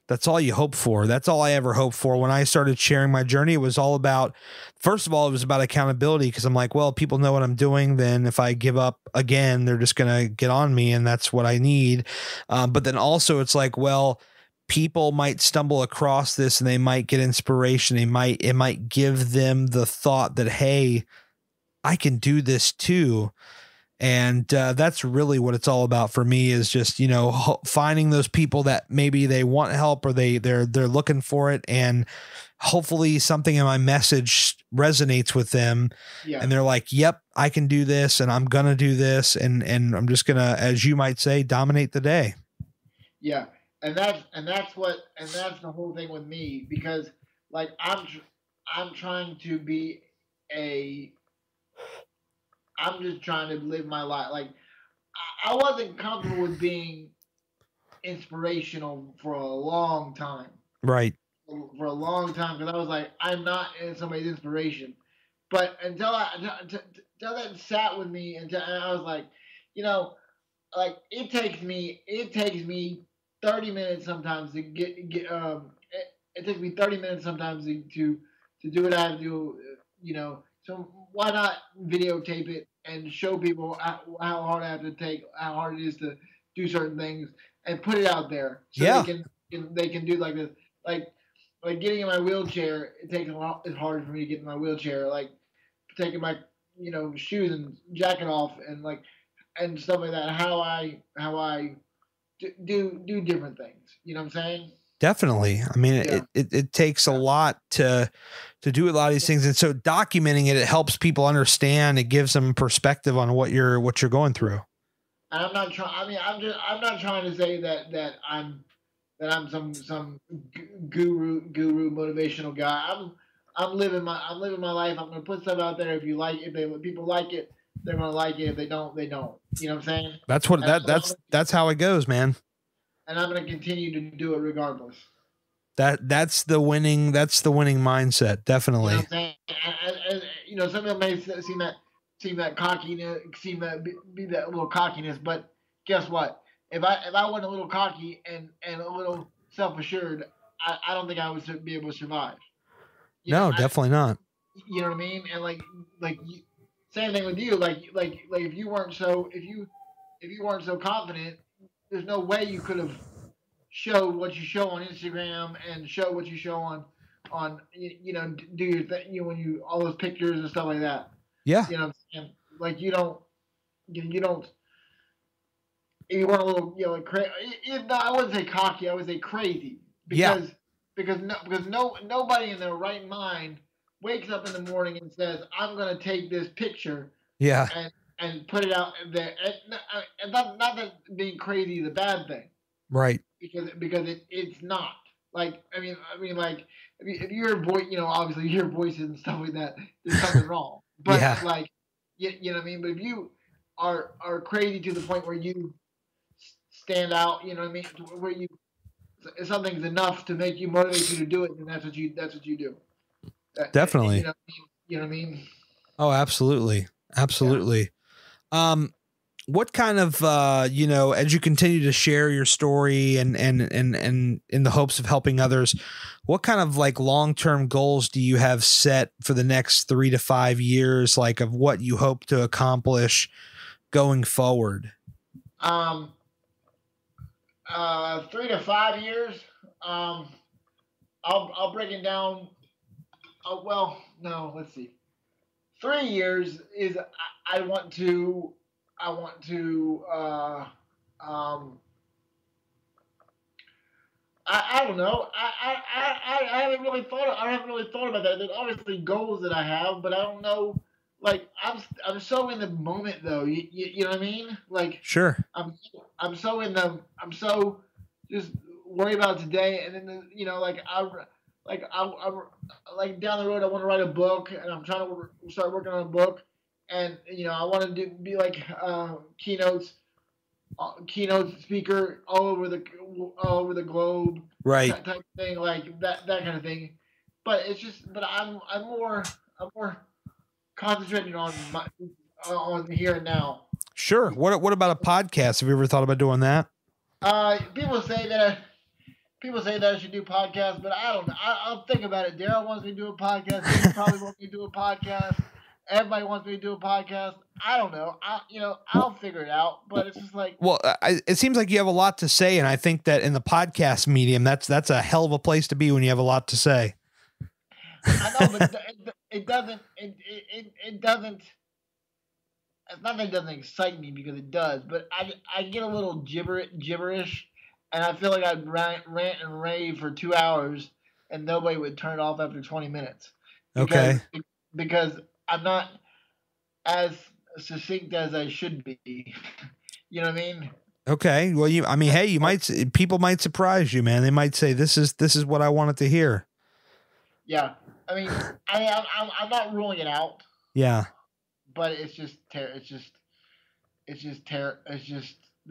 that's all you hope for. That's all I ever hoped for. When I started sharing my journey, it was all about, first of all, it was about accountability, because I'm like, well, people know what I'm doing. Then if I give up again, they're just going to get on me, and that's what I need. But then also it's like, well, people might stumble across this and they might get inspiration. It might give them the thought that, hey, I can do this too. And that's really what it's all about for me, is just, finding those people that maybe they want help, or they're looking for it. And hopefully something in my message resonates with them. Yeah. And they're like, yep, I can do this, and I'm going to do this. And I'm just going to, as you might say, dominate the day. Yeah. And that's the whole thing with me, because like I'm trying to be I'm just trying to live my life. Like I wasn't comfortable with being inspirational for a long time. Right. For a long time, because I was like, I'm not somebody's inspiration. But until that sat with me, and I was like, like it takes me 30 minutes sometimes to it takes me 30 minutes sometimes to do what I have to do, so why not videotape it and show people how hard I have to take, how hard it is to do certain things, and put it out there so they can do like this, like getting in my wheelchair. It takes a lot. It's harder for me to get in my wheelchair, like taking my shoes and jacket off, and stuff like that. How I do different things. You know what I'm saying? Definitely. I mean, Yeah. it takes a lot to do a lot of these things. And so documenting it helps people understand. It gives them perspective on what you're going through. And I'm not trying. I mean, I'm not trying to say that I'm some guru motivational guy. I'm living my life. I'm gonna put stuff out there. If people like it, they're gonna like it. If they don't, they don't. You know what I'm saying? That's how it goes, man. And I'm gonna continue to do it regardless. That's the winning mindset. Definitely. You know what I'm saying? And some people may seem that cockiness, be that little cockiness, but guess what? If I wasn't a little cocky and a little self-assured, I don't think I would be able to survive. Definitely not. You know what I mean? And same thing with you. Like if you weren't so confident, there's no way you could have showed what you show on Instagram and show what you show on do your thing, when you all those pictures and stuff like that. Yeah. You know what I'm saying? Like you don't. If you want a little, I wouldn't say cocky. I would say crazy. Because nobody in their right mind wakes up in the morning and says, "I'm going to take this picture." Yeah. And put it out there. And not that being crazy is a bad thing. Right. Because it's not. Like I mean like if you hear voice, obviously you hear voices and stuff like that, there's something wrong. But you know what I mean. But if you are crazy to the point where you stand out, you know what I mean, where something's enough to make you motivate you to do it, then that's what you do. Definitely. You know what I mean? Oh, absolutely. Absolutely. Yeah. What kind of, as you continue to share your story and in the hopes of helping others, what kind of long-term goals do you have set for the next 3 to 5 years, of what you hope to accomplish going forward? 3 to 5 years. I'll break it down. Well, no, let's see. 3 years is I want to I don't know. I haven't really thought about that. There's obviously goals that I have, but I don't know. Like I'm so in the moment though. You know what I mean? Like Sure. I'm so just worried about today, and then like I like down the road I want to write a book, and I'm trying to start working on a book, and I want to be like keynote speaker all over the globe, Right. type of thing, like that kind of thing. But it's just, but I'm more concentrated on here and now. Sure. What about a podcast? Have you ever thought about doing that? People say that I should do podcasts, but I don't know. I'll think about it. Daryl wants me to do a podcast. He probably wants me to do a podcast. Everybody wants me to do a podcast. I don't know. I'll figure it out. But it's just like, well, it seems like you have a lot to say, and I think that in the podcast medium, that's a hell of a place to be when you have a lot to say. I know, but it doesn't. It doesn't. It's not that it doesn't excite me, because it does. But I get a little gibberish, and I feel like I'd rant and rave for 2 hours, and nobody would turn it off after 20 minutes. Because I'm not as succinct as I should be. You know what I mean? Okay. Well, hey, people might surprise you, man. They might say, this is what I wanted to hear. Yeah. I mean, I'm not ruling it out. Yeah. But it's just that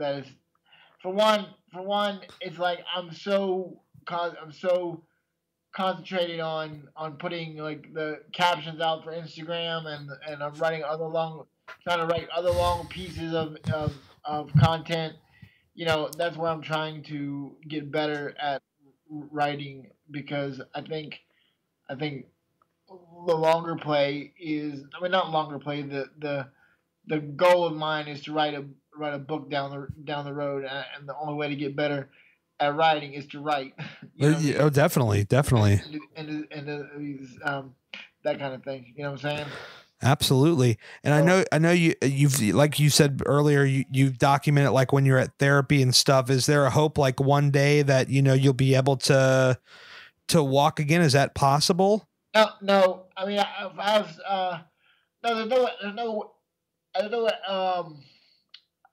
is, for one, it's like I'm so concentrated on putting like the captions out for Instagram, and I'm trying to write other long pieces of content. That's where I'm trying to get better at writing, because I think the longer play is, not longer play, the goal of mine is to write a book down the road, and the only way to get better at writing is to write. Oh, definitely. And that kind of thing. You know what I'm saying? Absolutely. And I know you've, like you said earlier, you've documented like when you're at therapy and stuff. Is there a hope like one day that, you'll be able to walk again? Is that possible? No. I mean, there's no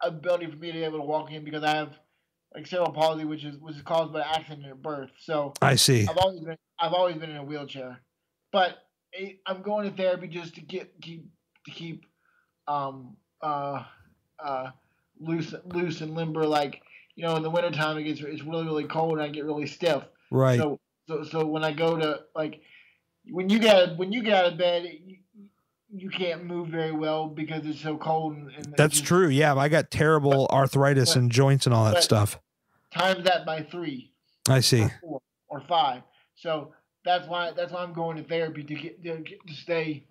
ability for me to be able to walk in, because I have like cerebral palsy, which is caused by accident at birth. So I see. I've always been in a wheelchair, but I'm going to therapy just to keep loose and limber. Like, in the wintertime it's really, really cold, and I get really stiff. Right. So when I go to, like, when you get out of bed, you can't move very well because it's so cold. And that's true. Yeah, I got terrible arthritis and joints and all that stuff. Times that by 3. I see. Or 4 or 5. So that's why I'm going to therapy, to stay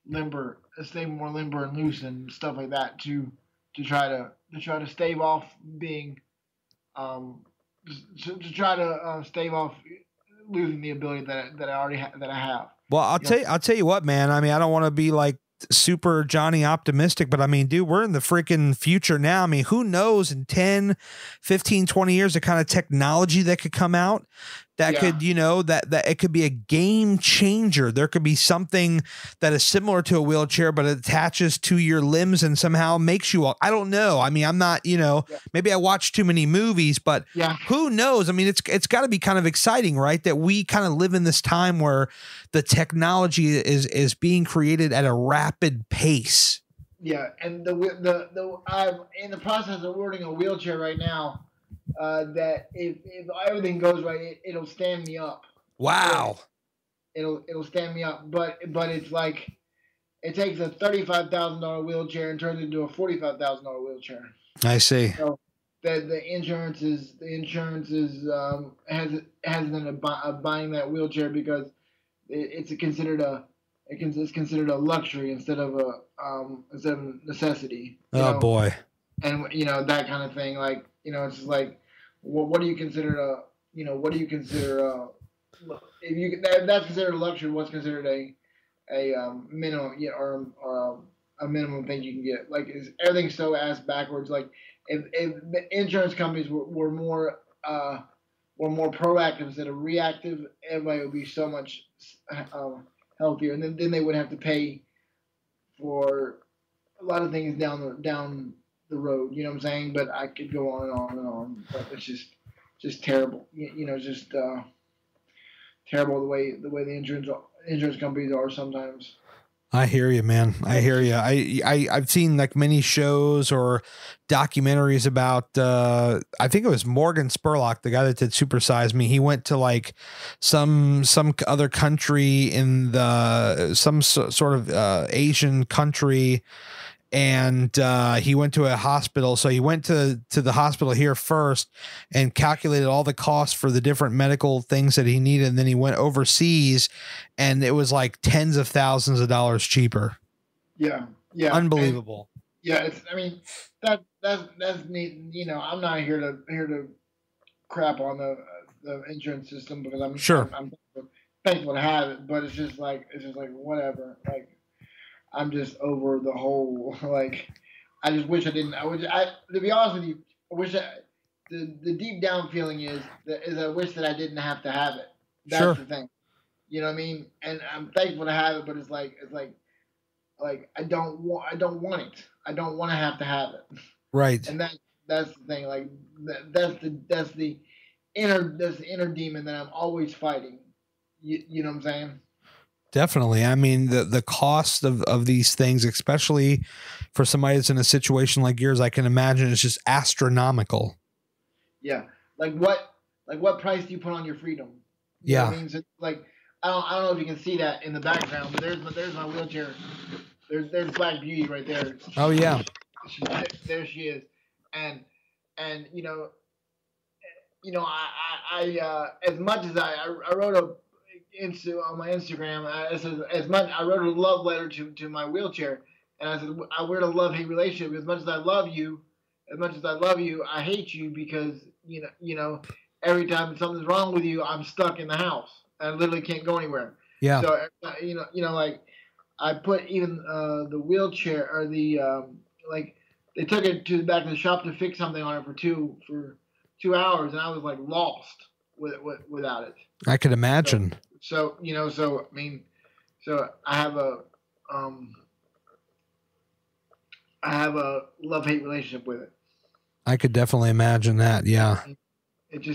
limber, stay more limber and loose and stuff like that, to try to stave off being to try to stave off losing the ability that I have. Well, I'll tell you what, man. I mean, I don't want to be like super Johnny optimistic, but I mean, dude, we're in the freaking future now. I mean, who knows in 10, 15, 20 years, the kind of technology that could come out that could, that it could be a game changer. There could be something that is similar to a wheelchair, but it attaches to your limbs and somehow makes you walk. I don't know. I mean, I'm not, maybe I watch too many movies, but who knows? I mean, it's got to be kind of exciting, right? That we kind of live in this time where the technology is being created at a rapid pace. Yeah, and I'm in the process of ordering a wheelchair right now. That if everything goes right, it'll stand me up. Wow. It'll stand me up, but it's like it takes a $35,000 wheelchair and turns it into a $45,000 wheelchair. I see. So the insurance is hesitant of buying that wheelchair, because it's considered a luxury instead of a necessity. Oh boy. And that kind of thing, like, it's just like, what do you consider if that's considered a luxury, what's considered a minimum, or a minimum thing you can get. Like, everything's so ass backwards. Like, if the insurance companies were more proactive instead of reactive, everybody would be so much healthier, and then they would have to pay for a lot of things down the road. You know what I'm saying? But I could go on and on and on. But it's just terrible. Just terrible the way the insurance companies are sometimes. I hear you, man. I hear you. I've seen like many shows or documentaries about, I think it was Morgan Spurlock, the guy that did Super Size Me. He went to like some other country in some sort of Asian country, and he went to a hospital. So he went to the hospital here first and calculated all the costs for the different medical things that he needed. And then he went overseas, and it was like tens of thousands of dollars cheaper. Yeah. Yeah. Unbelievable. That's neat. I'm not here to crap on the insurance system, because I'm thankful to have it, but it's just like whatever. Like, I'm just over the whole, like, I just wish I didn't. To be honest with you, I wish the deep down feeling is I wish that I didn't have to have it. That's the thing. You know what I mean? And I'm thankful to have it, but it's like I don't want it. I don't want to have it. Right. And that's the thing. Like, that's the inner demon that I'm always fighting. You know what I'm saying? Definitely. I mean, the cost of these things, especially for somebody that's in a situation like yours, I can imagine is just astronomical. Yeah. Like what price do you put on your freedom? You know what I mean? So, like, I don't know if you can see that in the background, but there's my wheelchair. There's Black Beauty right there. Oh yeah. There she is. And I as much as I wrote on my Instagram, I wrote a love letter to my wheelchair, and I said, we're in a love-hate relationship. As much as I love you, I hate you, because every time something's wrong with you, I'm stuck in the house. I literally can't go anywhere. Yeah. So like, I put even the wheelchair, or the like, they took it to the back of the shop to fix something on it for 2 hours, and I was like lost without it. I could imagine. So I have a love-hate relationship with it. I could definitely imagine that. Yeah. It's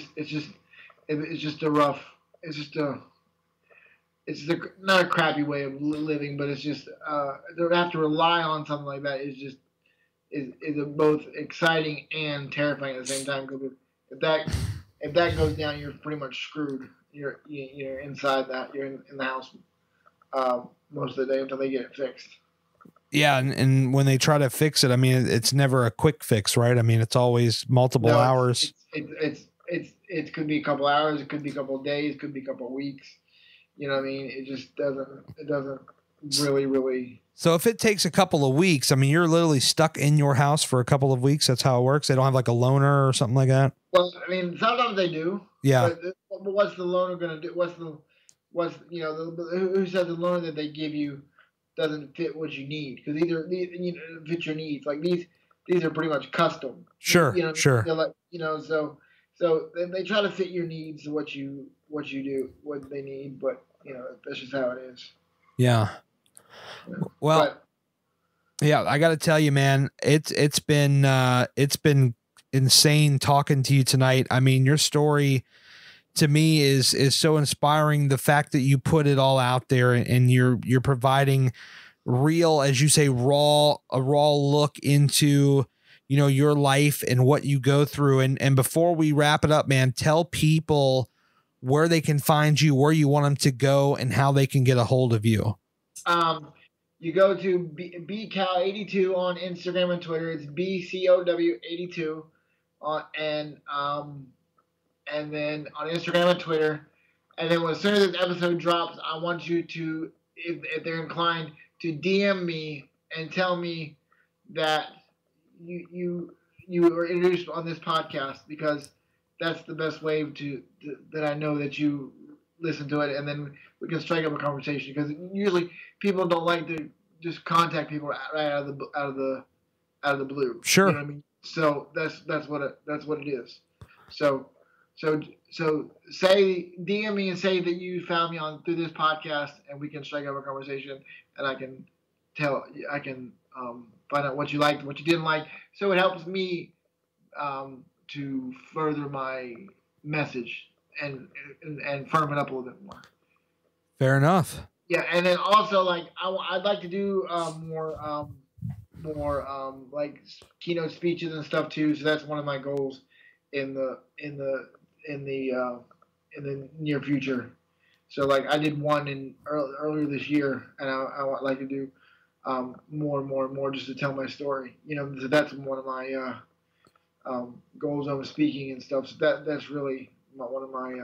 not a crappy way of living, but it's just to have to rely on something like that is both exciting and terrifying at the same time. Because if that goes down, you're pretty much screwed. You're inside that. You're in the house most of the day until they get it fixed. Yeah, and when they try to fix it, I mean, it's never a quick fix, right? I mean, it's always multiple hours. It could be a couple hours. It could be a couple of days. It could be a couple of weeks. You know what I mean? It just doesn't really. So if it takes a couple of weeks, I mean, you're literally stuck in your house for a couple of weeks. That's how it works. They don't have like a loaner or something like that. Well, I mean, sometimes they do. Yeah. But what's the loaner gonna do? Who said the loaner that they give you doesn't fit what you need? Because fit your needs. Like these are pretty much custom. Sure. Sure. Like, so they try to fit your needs to what you do, what they need, but that's just how it is. Yeah. Well, yeah, I got to tell you, man, it's been insane talking to you tonight. I mean, your story to me is so inspiring. The fact that you put it all out there and you're providing real, as you say, a raw look into, your life and what you go through. And before we wrap it up, man, tell people where they can find you, where you want them to go, and how they can get a hold of you. You go to BCow82 on Instagram and Twitter. It's BCOW82 and then on Instagram and Twitter. And then as soon as this episode drops, I want you to, if they're inclined, to DM me and tell me that you were introduced on this podcast, because that's the best way that I know that you listen to it, and then we can strike up a conversation, because usually people don't like to just contact people right out of the blue. Sure. You know what I mean? So that's what it is. So say DM me and say that you found me through this podcast, and we can strike up a conversation, and I can find out what you liked, what you didn't like. So it helps me to further my message and firm it up a little bit more. Fair enough. Yeah, and then also like I'd like to do more like keynote speeches and stuff too. So that's one of my goals in the near future. So like I did one earlier this year, and I would like to do more just to tell my story. You know, so that's one of my goals over speaking and stuff. So that's really one of my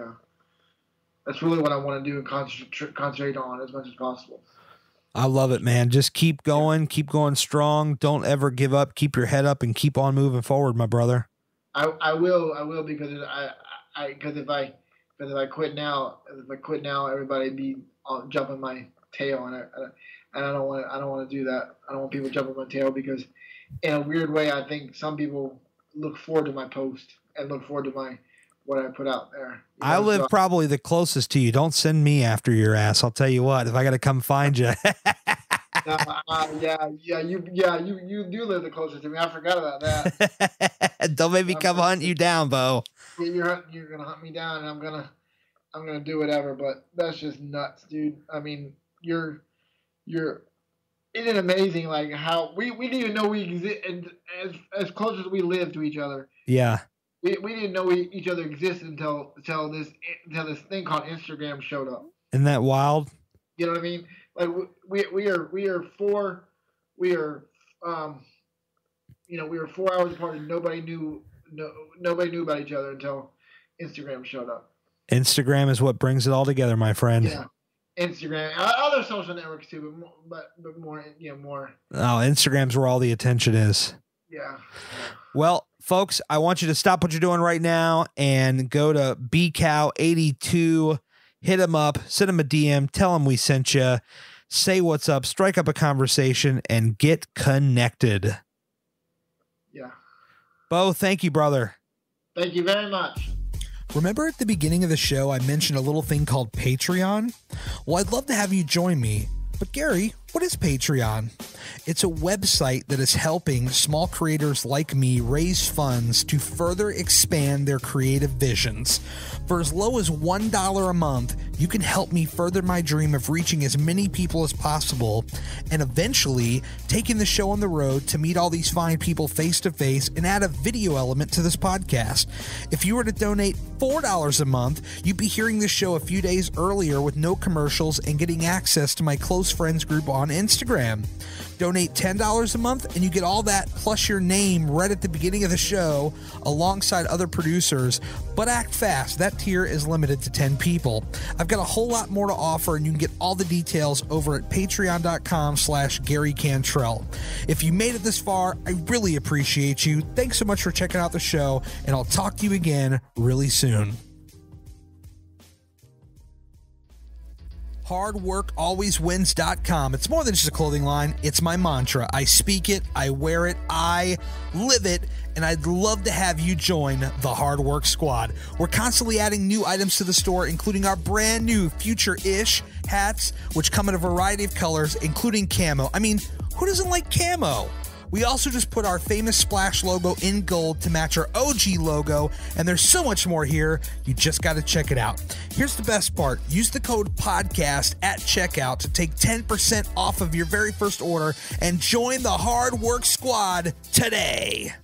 that's really what I want to do and concentrate on as much as possible. I love it, man. Just keep going strong. Don't ever give up. Keep your head up and keep on moving forward, my brother. I will because if I quit now, everybody be jumping my tail, and I don't want to do that. I don't want people jumping my tail, because in a weird way, I think some people look forward to my post and look forward to what I put out there. I live probably the closest to you. Don't send me after your ass. I'll tell you what, if I got to come find you. You do live the closest to me. I forgot about that. Don't make me come hunt you down, Beau. You're gonna hunt me down, and I'm gonna do whatever. But that's just nuts, dude. I mean, isn't it amazing? Like how we didn't even know we exist, and as close as we live to each other. Yeah. We didn't know each other existed until this thing called Instagram showed up. Isn't that wild? You know what I mean? Like we are 4 hours apart, and nobody knew about each other until Instagram showed up. Instagram is what brings it all together, my friend. Yeah. Instagram, other social networks too, but more, more. Oh, Instagram's where all the attention is. Yeah. Well, folks, I want you to stop what you're doing right now and go to BCow82, hit him up, send him a DM, tell him we sent you, say what's up, strike up a conversation, and get connected. Yeah. Beau, thank you, brother. Thank you very much. Remember at the beginning of the show, I mentioned a little thing called Patreon? Well, I'd love to have you join me. But Gary, what is Patreon? It's a website that is helping small creators like me raise funds to further expand their creative visions. For as low as $1 a month, you can help me further my dream of reaching as many people as possible and eventually taking the show on the road to meet all these fine people face to face and add a video element to this podcast. If you were to donate $4 a month, you'd be hearing this show a few days earlier with no commercials and getting access to my close friends group on Instagram. Donate $10 a month and you get all that plus your name right at the beginning of the show alongside other producers, but act fast. That tier is limited to 10 people. I've got a whole lot more to offer, and you can get all the details over at patreon.com/Gary Cantrell. If you made it this far, I really appreciate you. Thanks so much for checking out the show, and I'll talk to you again really soon. hardworkalwayswins.com. It's more than just a clothing line. It's my mantra. I speak it, I wear it, I live it, and I'd love to have you join the Hard Work Squad. We're constantly adding new items to the store, including our brand new Future-ish hats, which come in a variety of colors, including camo. I mean, who doesn't like camo? We also just put our famous Splash logo in gold to match our OG logo, and there's so much more here. You just got to check it out. Here's the best part. Use the code PODCAST at checkout to take 10% off of your very first order and join the Hard Work Squad today.